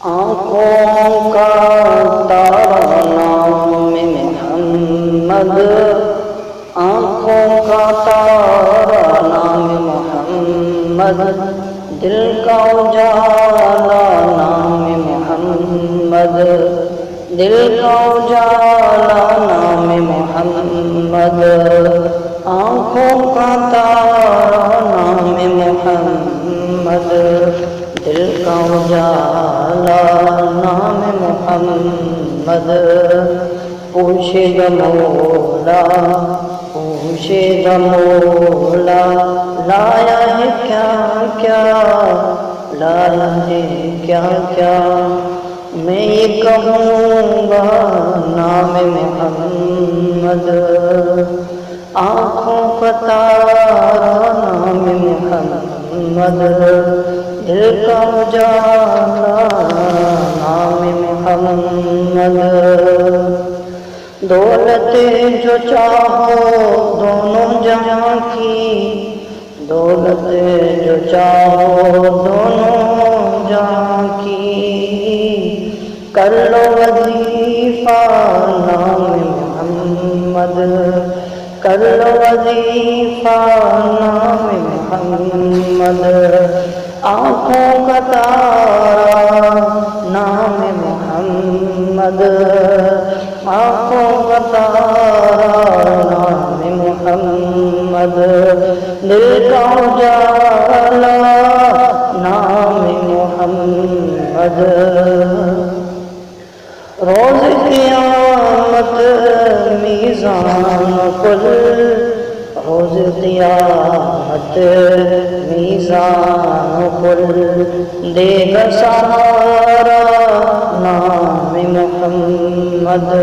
آنکھوں کا تارا نام محمد، آنکھوں کا تارا نام محمد، دل کا اجالا نام محمد، دل کا اجالا نام محمد، آنکھوں کا تارا نام محمد، دل کا اجالا نام محمد، پوچھے گا مولا پوچھے گا مولا، لایا ہے کیا کیا لایا ہے کیا کیا، میں یہ کہوں گا نام محمد، آنکھوں کا تارا نام محمد، دل کا اجالا نام محمد، دولت جو چاہو دونوں جہاں کی، دولت جو چاہو دونوں جہاں کی، کر لو وظیفہ نام محمد، کر لو وظیفہ نام محمد، آنکھوں کا تارا نام محمد، آنکھوں کا تارا نام محمد، دل کا اجالا نام محمد، روز قیامت میزان کل، روز قیامت میزان کل، دے گا سہارا نام محمد،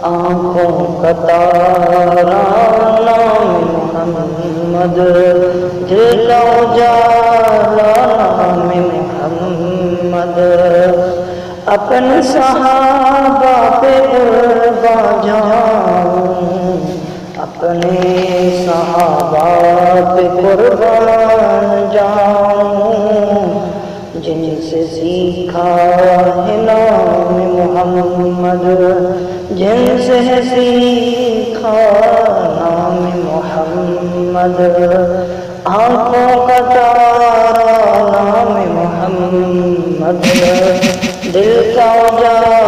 آنکھوں کا تارا نام محمد، دل کا اجالا نام محمد، اپنے صحابہ پہ قربان جاؤں، اپنے صحابہ پہ قربان جاؤں، جن سے سیکھا ہے نام محمد، جن سے سیکھا نام محمد، آنکھوں کا تارا نام محمد، دل کا اجالا